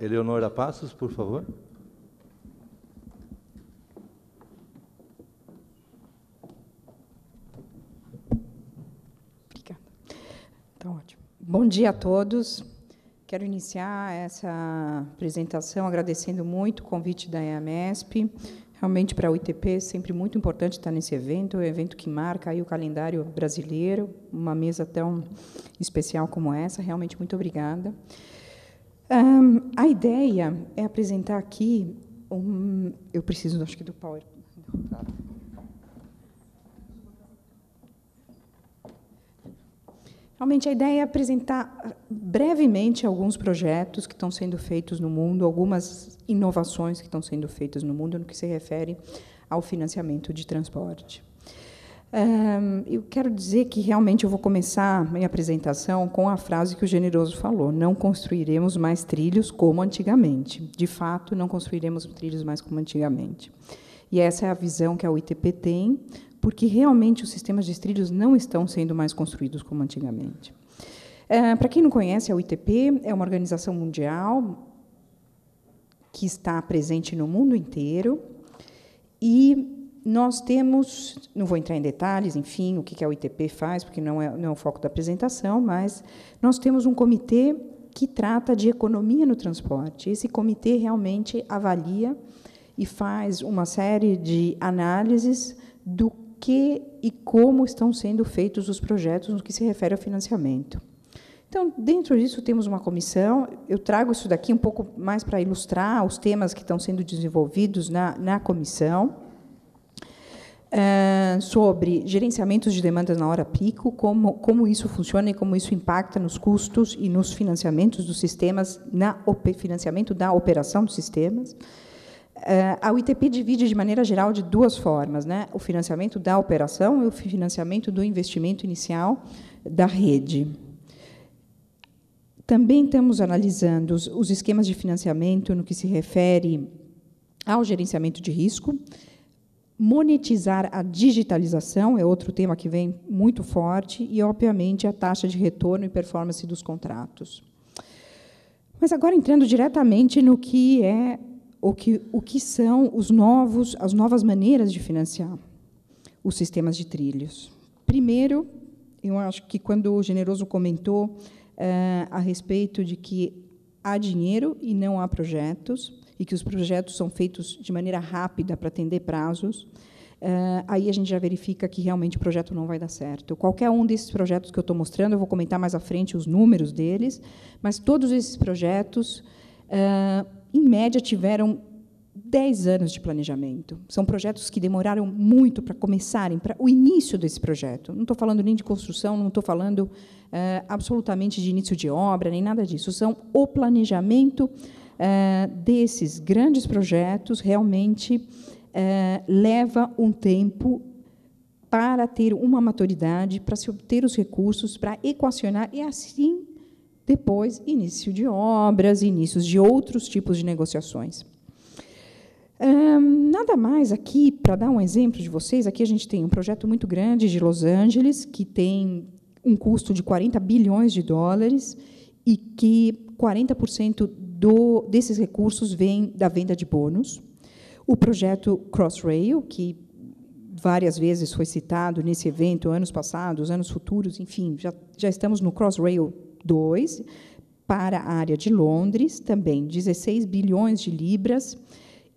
Eleonora Passos, por favor. Obrigada. Tá ótimo. Bom dia a todos. Quero iniciar essa apresentação agradecendo muito o convite da EAMESP. Realmente, para a UITP, é sempre muito importante estar nesse evento, é um evento que marca aí o calendário brasileiro, uma mesa tão especial como essa. Realmente, muito obrigada. A ideia é apresentar aqui eu preciso, acho que, do Power. Realmente, a ideia é apresentar brevemente alguns projetos que estão sendo feitos no mundo, algumas inovações que estão sendo feitas no mundo no que se refere ao financiamento de transporte. Eu quero dizer que, realmente, eu vou começar a minha apresentação com a frase que o Generoso falou: não construiremos mais trilhos como antigamente. De fato, não construiremos trilhos mais como antigamente. E essa é a visão que a UITP tem, porque, realmente, os sistemas de trilhos não estão sendo mais construídos como antigamente. Para quem não conhece, a UITP é uma organização mundial que está presente no mundo inteiro, e nós temos, não vou entrar em detalhes, enfim, o que a UITP faz, porque não é o foco da apresentação, mas nós temos um comitê que trata de economia no transporte. Esse comitê realmente avalia e faz uma série de análises do que e como estão sendo feitos os projetos no que se refere ao financiamento. Então, dentro disso, temos uma comissão. Eu trago isso daqui um pouco mais para ilustrar os temas que estão sendo desenvolvidos na comissão, sobre gerenciamentos de demandas na hora pico, como isso funciona e como isso impacta nos custos e nos financiamentos dos sistemas, financiamento da operação dos sistemas. A UITP divide, de maneira geral, de duas formas, né? O financiamento da operação e o financiamento do investimento inicial da rede. Também estamos analisando os esquemas de financiamento no que se refere ao gerenciamento de risco. Monetizar a digitalização é outro tema que vem muito forte, e, obviamente, a taxa de retorno e performance dos contratos. Mas, agora, entrando diretamente no que é o que são as novas maneiras de financiar os sistemas de trilhos. Primeiro, eu acho que, quando o Generoso comentou a respeito de que há dinheiro e não há projetos, e que os projetos são feitos de maneira rápida para atender prazos, aí a gente já verifica que, realmente, o projeto não vai dar certo. Qualquer um desses projetos que eu estou mostrando, eu vou comentar mais à frente os números deles, mas todos esses projetos, em média, tiveram 10 anos de planejamento. São projetos que demoraram muito para começarem, para o início desse projeto. Não estou falando nem de construção, não estou falando absolutamente de início de obra, nem nada disso. São o planejamento desses grandes projetos, realmente leva um tempo para ter uma maturidade, para se obter os recursos, para equacionar, e, assim, depois, início de obras, inícios de outros tipos de negociações. Nada mais aqui, para dar um exemplo de vocês, aqui a gente tem um projeto muito grande de Los Angeles, que tem um custo de 40 bilhões de dólares, e que 40% desses recursos vem da venda de bônus. O projeto Crossrail, que várias vezes foi citado nesse evento, anos passados, anos futuros, enfim, já estamos no Crossrail 2, para a área de Londres, também 16 bilhões de libras,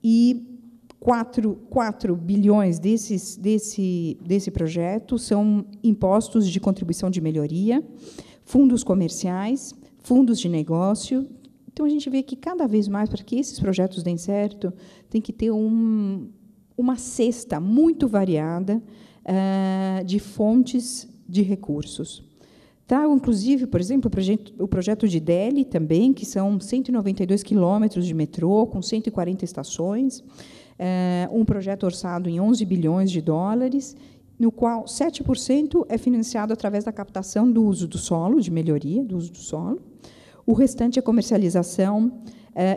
e 4 bilhões desse projeto são impostos de contribuição de melhoria, fundos comerciais, fundos de negócio. Então, a gente vê que, cada vez mais, para que esses projetos deem certo, tem que ter uma cesta muito variada de fontes de recursos. Trago, inclusive, por exemplo, o projeto de Delhi, também, que são 192 quilômetros de metrô, com 140 estações, um projeto orçado em 11 bilhões de dólares, no qual 7% é financiado através da captação do uso do solo, de melhoria do uso do solo. O restante é comercialização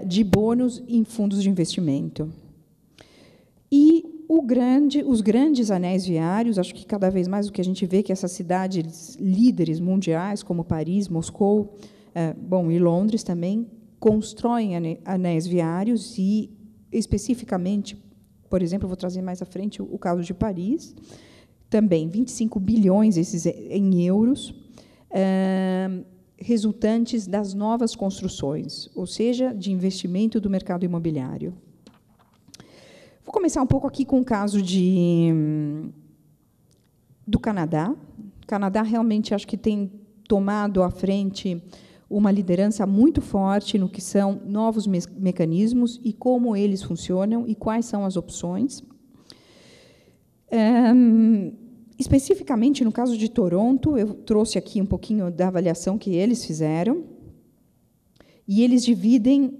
de bônus em fundos de investimento. E os grandes anéis viários, acho que, cada vez mais, o que a gente vê que essas cidades líderes mundiais, como Paris, Moscou, e Londres também, constroem anéis viários e, especificamente, por exemplo, eu vou trazer mais à frente o caso de Paris, também 25 bilhões esses em euros, resultantes das novas construções, ou seja, de investimento do mercado imobiliário. Vou começar um pouco aqui com o caso do Canadá. O Canadá realmente acho que tem tomado à frente uma liderança muito forte no que são novos mecanismos e como eles funcionam e quais são as opções. Especificamente, no caso de Toronto, eu trouxe aqui um pouquinho da avaliação que eles fizeram, e eles dividem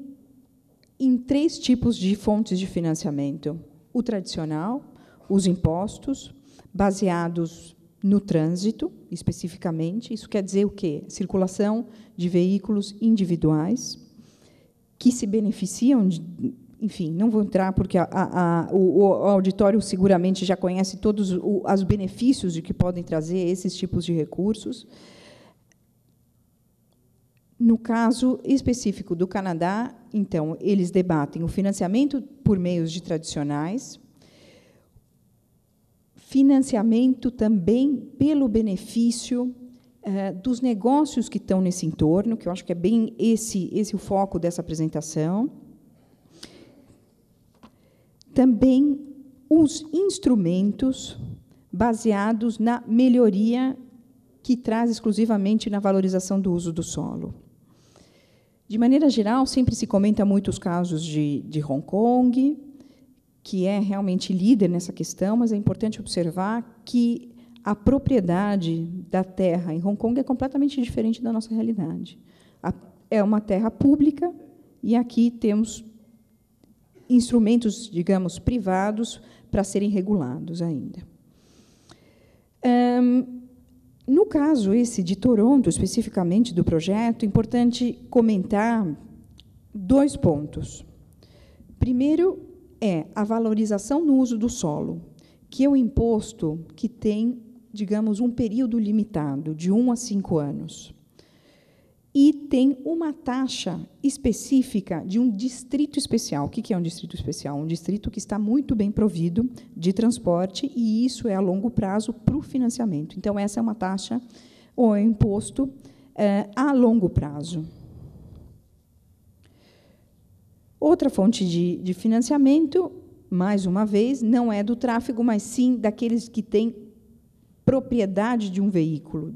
em 3 tipos de fontes de financiamento. O tradicional, os impostos, baseados no trânsito, especificamente. Isso quer dizer o quê? Circulação de veículos individuais que se beneficiam de... Enfim, não vou entrar, porque o auditório seguramente já conhece todos os benefícios de que podem trazer esses tipos de recursos. No caso específico do Canadá, então, eles debatem o financiamento por meios de tradicionais, financiamento também pelo benefício dos negócios que estão nesse entorno, que eu acho que é bem esse o foco dessa apresentação. Também os instrumentos baseados na melhoria que traz exclusivamente na valorização do uso do solo. De maneira geral, sempre se comenta muito os casos de Hong Kong, que é realmente líder nessa questão, mas é importante observar que a propriedade da terra em Hong Kong é completamente diferente da nossa realidade. É uma terra pública, e aqui temos instrumentos, digamos, privados para serem regulados ainda. No caso esse de Toronto, especificamente do projeto, é importante comentar 2 pontos. Primeiro é a valorização no uso do solo, que é um imposto que tem, digamos, um período limitado, de 1 a 5 anos. E tem uma taxa específica de um distrito especial. O que é um distrito especial? Um distrito que está muito bem provido de transporte, e isso é a longo prazo para o financiamento. Então, essa é uma taxa, ou é um imposto, a longo prazo. Outra fonte de financiamento, mais uma vez, não é do tráfego, mas sim daqueles que têm propriedade de um veículo,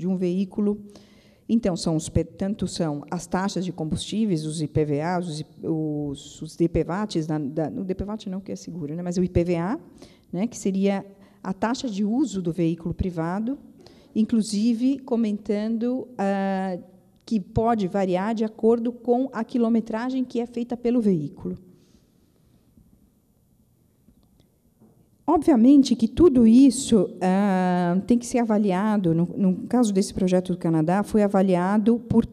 Então, tanto são as taxas de combustíveis, os IPVAs, os DPVATs, o DPVAT não, que é seguro, né, mas o IPVA, né, que seria a taxa de uso do veículo privado, inclusive comentando que pode variar de acordo com a quilometragem que é feita pelo veículo. Obviamente que tudo isso tem que ser avaliado, no caso desse projeto do Canadá, foi avaliado por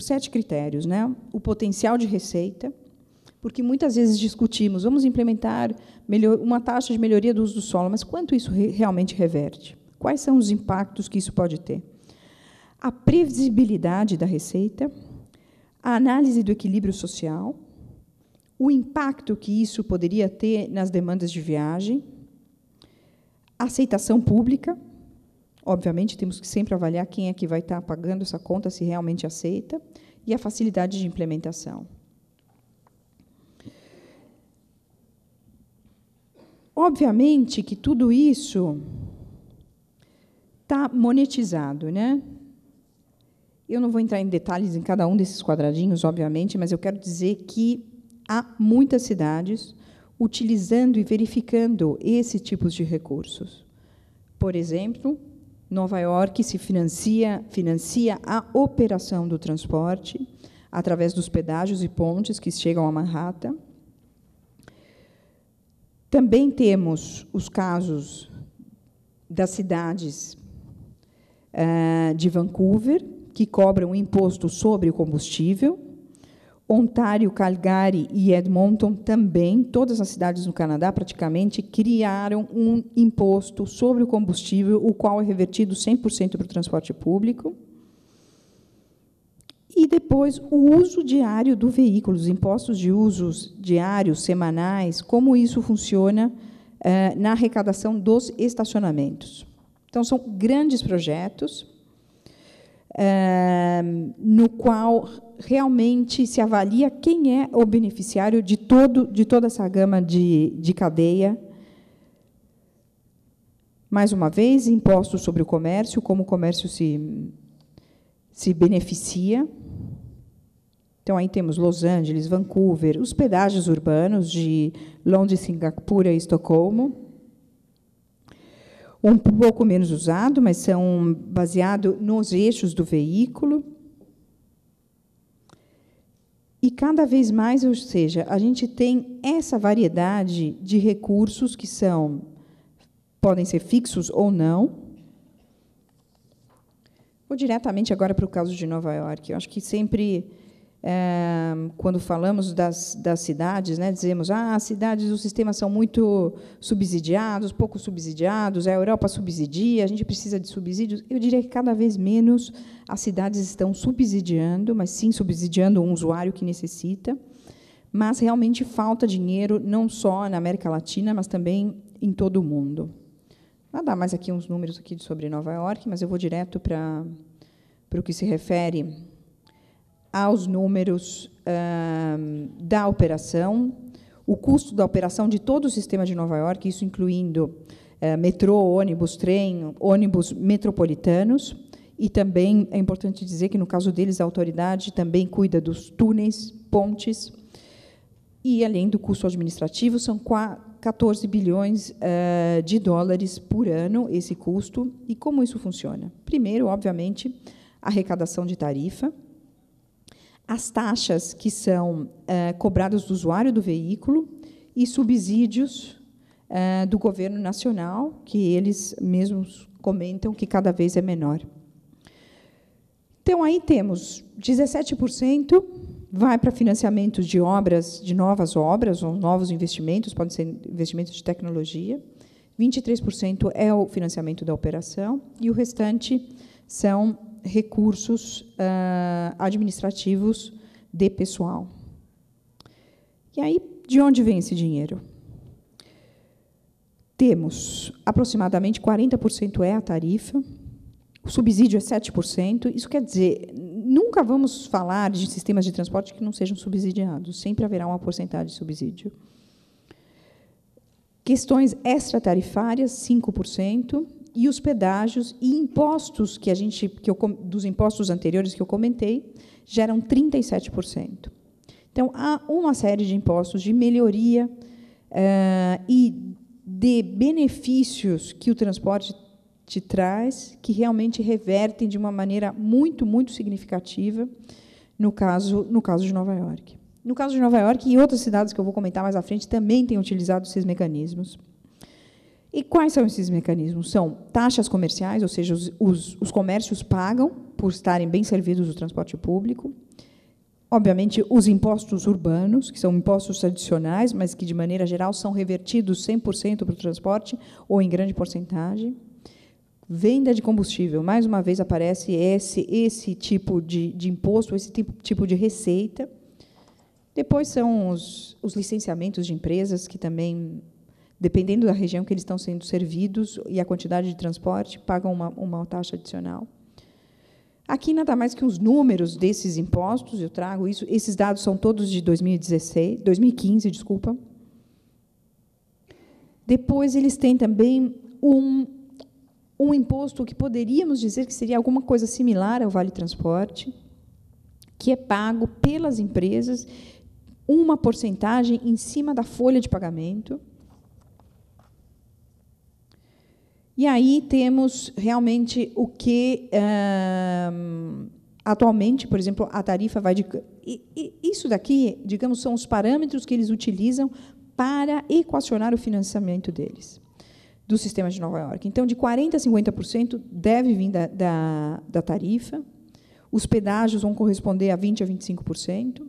7 critérios, né? O potencial de receita, porque muitas vezes discutimos, vamos implementar uma taxa de melhoria do uso do solo, mas quanto isso realmente reverte? Quais são os impactos que isso pode ter? A previsibilidade da receita, a análise do equilíbrio social, o impacto que isso poderia ter nas demandas de viagem, a aceitação pública, obviamente, temos que sempre avaliar quem é que vai estar pagando essa conta, se realmente aceita, e a facilidade de implementação. Obviamente que tudo isso está monetizado, né? Eu não vou entrar em detalhes em cada um desses quadradinhos, obviamente, mas eu quero dizer que há muitas cidades utilizando e verificando esses tipos de recursos. Por exemplo, Nova York se financia a operação do transporte através dos pedágios e pontes que chegam a Manhattan. Também temos os casos das cidades de Vancouver, que cobram imposto sobre o combustível. Ontário, Calgary e Edmonton também, todas as cidades no Canadá, praticamente, criaram um imposto sobre o combustível, o qual é revertido 100% para o transporte público. E depois o uso diário do veículo, os impostos de usos diários, semanais, como isso funciona na arrecadação dos estacionamentos. Então, são grandes projetos, no qual realmente se avalia quem é o beneficiário de toda essa gama de cadeia. Mais uma vez, impostos sobre o comércio, como o comércio se beneficia. Então, aí temos Los Angeles, Vancouver, os pedágios urbanos de Londres, Singapura e Estocolmo. Um pouco menos usado, mas são baseados nos eixos do veículo. E, cada vez mais, ou seja, a gente tem essa variedade de recursos que podem ser fixos ou não. Vou diretamente agora para o caso de Nova York. Eu acho que sempre, quando falamos das cidades, né, dizemos as cidades, os sistemas são muito subsidiados, pouco subsidiados, a Europa subsidia, a gente precisa de subsídios. Eu diria que, cada vez menos, as cidades estão subsidiando, mas, sim, subsidiando um usuário que necessita, mas realmente falta dinheiro, não só na América Latina, mas também em todo o mundo. Vou dar mais aqui uns números aqui sobre Nova York, mas eu vou direto para o que se refere aos números da operação, o custo da operação de todo o sistema de Nova York, isso incluindo metrô, ônibus, trem, ônibus metropolitanos, e também é importante dizer que, no caso deles, a autoridade também cuida dos túneis, pontes, e, além do custo administrativo, são 14 bilhões de dólares por ano, esse custo. E como isso funciona? Primeiro, obviamente, a arrecadação de tarifa, as taxas que são cobradas do usuário do veículo e subsídios do governo nacional, que eles mesmos comentam que cada vez é menor. Então, aí temos 17% vai para financiamento de obras, de novas obras, ou novos investimentos, podem ser investimentos de tecnologia, 23% é o financiamento da operação, e o restante são recursos administrativos de pessoal. E aí, de onde vem esse dinheiro? Temos aproximadamente 40% é a tarifa, o subsídio é 7%, isso quer dizer, nunca vamos falar de sistemas de transporte que não sejam subsidiados, sempre haverá uma porcentagem de subsídio. Questões extratarifárias, 5%, e os pedágios e impostos dos impostos anteriores que eu comentei, geram 37%. Então, há uma série de impostos de melhoria e de benefícios que o transporte te traz, que realmente revertem de uma maneira muito, muito significativa no caso de Nova York. No caso de Nova York e outras cidades que eu vou comentar mais à frente, também têm utilizado esses mecanismos. E quais são esses mecanismos? São taxas comerciais, ou seja, os comércios pagam por estarem bem servidos do transporte público. Obviamente, os impostos urbanos, que são impostos tradicionais, mas que, de maneira geral, são revertidos 100% para o transporte, ou em grande porcentagem. Venda de combustível, mais uma vez aparece esse tipo de imposto, esse tipo de receita. Depois são os licenciamentos de empresas, que também, dependendo da região que eles estão sendo servidos e a quantidade de transporte, pagam uma taxa adicional. Aqui, nada mais que os números desses impostos, eu trago isso, esses dados são todos de 2015, desculpa. Depois, eles têm também um imposto que poderíamos dizer que seria alguma coisa similar ao Vale Transporte, que é pago pelas empresas, uma porcentagem em cima da folha de pagamento. E aí temos realmente o que, atualmente, por exemplo, a tarifa vai de... Isso daqui, digamos, são os parâmetros que eles utilizam para equacionar o financiamento deles, do sistema de Nova York. Então, de 40% a 50% deve vir da tarifa, os pedágios vão corresponder a 20% a 25%,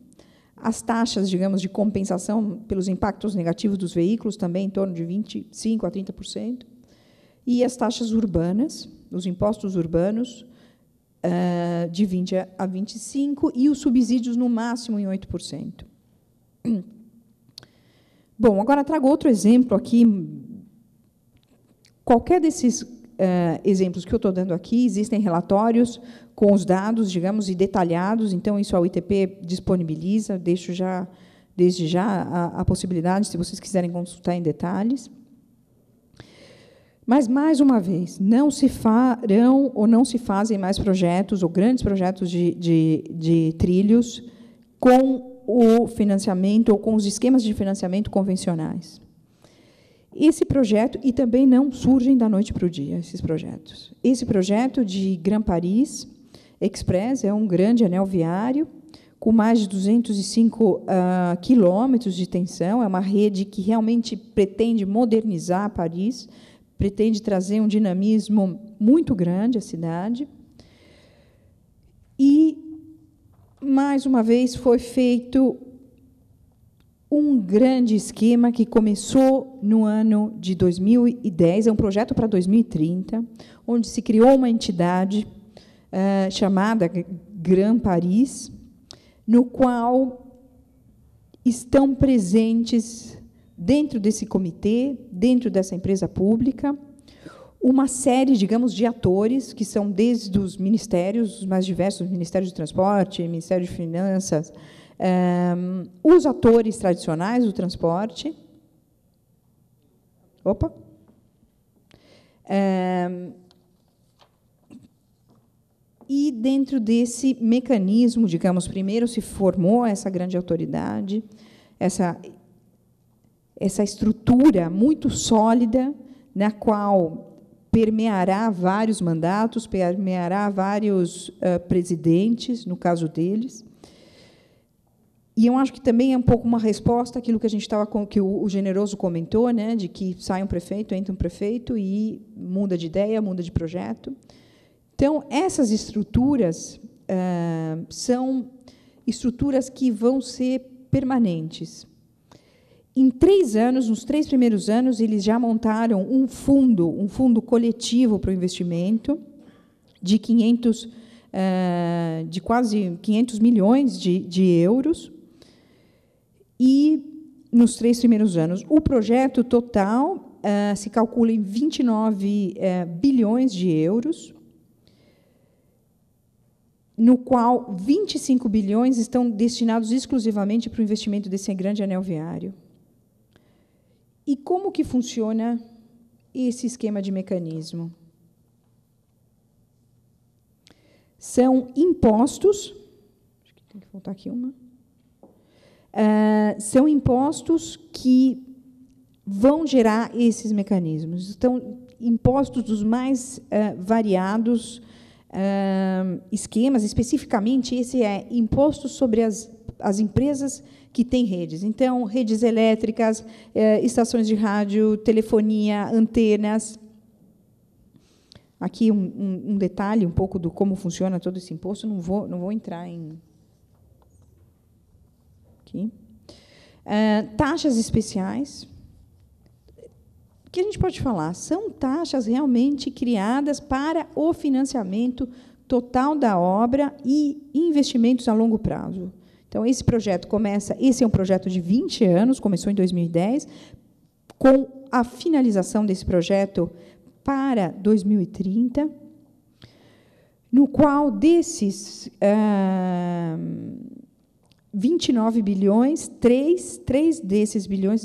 as taxas, digamos, de compensação pelos impactos negativos dos veículos, também em torno de 25% a 30%, e as taxas urbanas, os impostos urbanos, de 20% a 25%, e os subsídios, no máximo, em 8%. Bom, agora trago outro exemplo aqui. Qualquer desses exemplos que eu estou dando aqui, existem relatórios com os dados, digamos, e detalhados, então isso a UITP disponibiliza, deixo já, desde já a possibilidade, se vocês quiserem consultar em detalhes. Mas, mais uma vez, não se farão ou não se fazem mais projetos, ou grandes projetos de trilhos, com o financiamento ou com os esquemas de financiamento convencionais. Esse projeto, e também não surgem da noite para o dia, esses projetos. Esse projeto de Grand Paris Express é um grande anel viário, com mais de 205 quilômetros de extensão, é uma rede que realmente pretende modernizar Paris, pretende trazer um dinamismo muito grande à cidade. E, mais uma vez, foi feito um grande esquema que começou no ano de 2010, é um projeto para 2030, onde se criou uma entidade chamada Grand Paris, no qual estão presentes, dentro desse comitê, dentro dessa empresa pública, uma série, digamos, de atores, que são desde os ministérios, os mais diversos, Ministério de Transporte, Ministério de Finanças, os atores tradicionais do transporte. Opa! E, dentro desse mecanismo, digamos, primeiro se formou essa grande autoridade, essa estrutura muito sólida, na qual permeará vários mandatos, permeará vários presidentes, no caso deles. E eu acho que também é um pouco uma resposta àquilo que a gente estava, que o Generoso comentou, né, de que sai um prefeito, entra um prefeito e muda de ideia, muda de projeto. Então, essas estruturas são estruturas que vão ser permanentes. Em 3 anos, nos 3 primeiros anos, eles já montaram um fundo coletivo para o investimento de quase 500 milhões de euros. E, nos 3 primeiros anos, o projeto total se calcula em 29 bilhões de euros, no qual 25 bilhões estão destinados exclusivamente para o investimento desse grande anel viário. E como que funciona esse esquema de mecanismo? São impostos, acho que tem que voltar aqui uma, são impostos que vão gerar esses mecanismos. Então, impostos dos mais variados esquemas, especificamente, esse é imposto sobre as empresas que têm redes. Então, redes elétricas, estações de rádio, telefonia, antenas. Aqui um detalhe um pouco do como funciona todo esse imposto, não vou entrar em... Aqui. Taxas especiais. O que a gente pode falar? São taxas realmente criadas para o financiamento total da obra e investimentos a longo prazo. Então, esse projeto esse é um projeto de 20 anos, começou em 2010, com a finalização desse projeto para 2030, no qual, desses 29 bilhões, 3 desses bilhões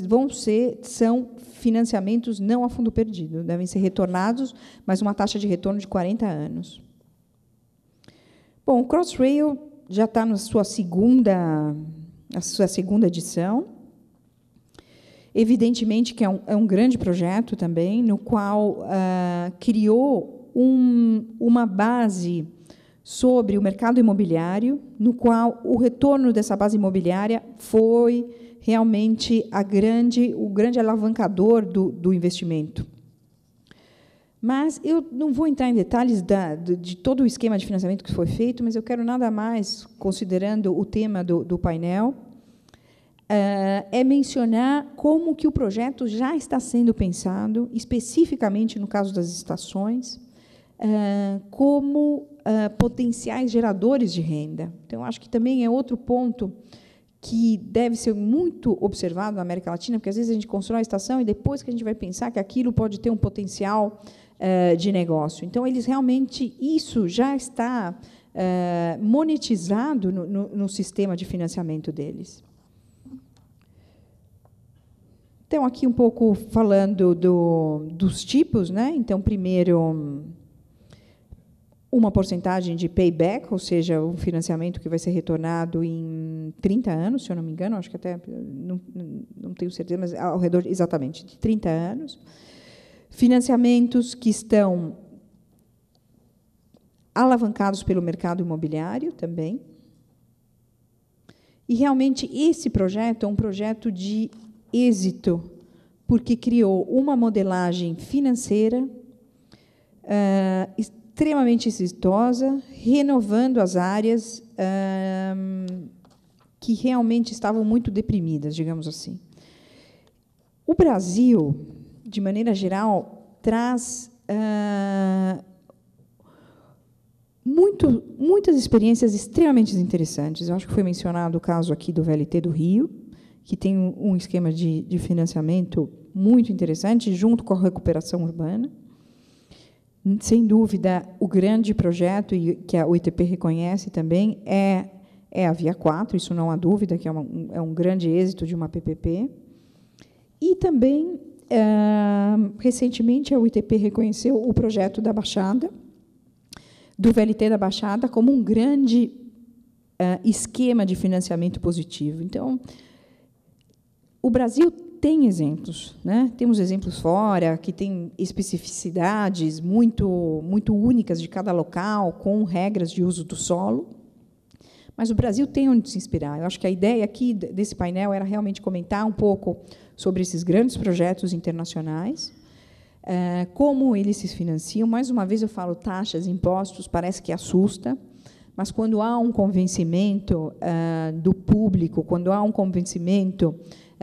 são financiamentos não a fundo perdido, devem ser retornados, mas uma taxa de retorno de 40 anos. Bom, o Crossrail já está na sua segunda edição. Evidentemente que é um grande projeto também, no qual criou uma base sobre o mercado imobiliário, no qual o retorno dessa base imobiliária foi realmente o grande alavancador do investimento. Mas eu não vou entrar em detalhes de todo o esquema de financiamento que foi feito, mas eu quero nada mais, considerando o tema do painel, mencionar como que o projeto já está sendo pensado, especificamente no caso das estações, como potenciais geradores de renda. Então, acho que também é outro ponto que deve ser muito observado na América Latina, porque, às vezes, a gente constrói a estação e depois que a gente vai pensar que aquilo pode ter um potencial de negócio. Então, eles realmente, isso já está monetizado no sistema de financiamento deles. Então, aqui um pouco falando dos tipos, né? Então, primeiro, uma porcentagem de payback, ou seja, um financiamento que vai ser retornado em 30 anos, se eu não me engano, acho que até, não tenho certeza, mas ao redor, exatamente, de 30 anos. Financiamentos que estão alavancados pelo mercado imobiliário também. E, realmente, esse projeto é um projeto de êxito, porque criou uma modelagem financeira extremamente exitosa, renovando as áreas que realmente estavam muito deprimidas, digamos assim. O Brasil, de maneira geral, traz muitas experiências extremamente interessantes. Eu acho que foi mencionado o caso aqui do VLT do Rio, que tem um esquema de financiamento muito interessante, junto com a recuperação urbana. Sem dúvida, o grande projeto, e que a UITP reconhece também, é a Via 4, isso não há dúvida, que é um grande êxito de uma PPP. E também, recentemente, a UITP reconheceu o projeto da Baixada, do VLT da Baixada, como um grande esquema de financiamento positivo. Então, o Brasil tem exemplos, né? Temos exemplos fora, que têm especificidades muito únicas de cada local, com regras de uso do solo, mas o Brasil tem onde se inspirar. Eu acho que a ideia aqui desse painel era realmente comentar um pouco sobre esses grandes projetos internacionais, como eles se financiam. Mais uma vez, eu falo taxas, impostos, parece que assusta, mas quando há um convencimento do público, quando há um convencimento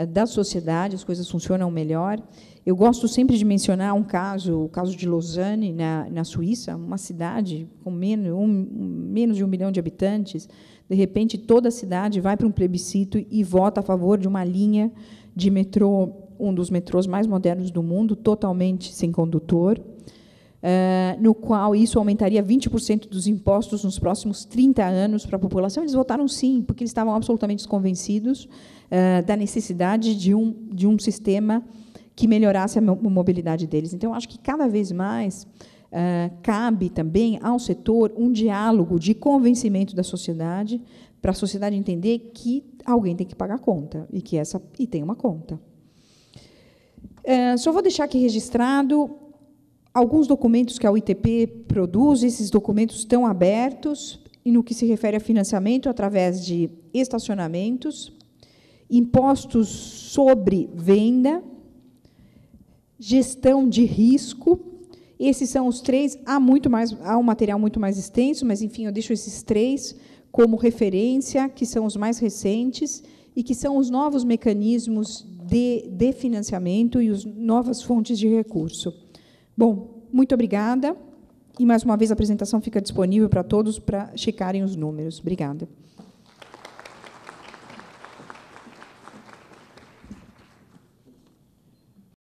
da sociedade, as coisas funcionam melhor. Eu gosto sempre de mencionar o caso de Lausanne, na Suíça, uma cidade com menos de 1 milhão de habitantes. De repente, toda a cidade vai para um plebiscito e vota a favor de uma linha de metrô, um dos metrôs mais modernos do mundo, totalmente sem condutor, no qual isso aumentaria 20% dos impostos nos próximos 30 anos para a população. Eles votaram sim, porque eles estavam absolutamente desconvencidos da necessidade de um sistema que melhorasse a mobilidade deles. Então, acho que, cada vez mais, cabe também ao setor um diálogo de convencimento da sociedade, para a sociedade entender que alguém tem que pagar a conta, e tem uma conta. Só vou deixar aqui registrado alguns documentos que a UITP produz. Esses documentos estão abertos, e no que se refere a financiamento através de estacionamentos, impostos sobre venda, gestão de risco. Esses são os 3. Há um material muito mais extenso, mas, enfim, eu deixo esses 3 como referência, que são os mais recentes e que são os novos mecanismos de financiamento e as novas fontes de recurso. Bom, muito obrigada. E, mais uma vez, a apresentação fica disponível para todos para checarem os números. Obrigada.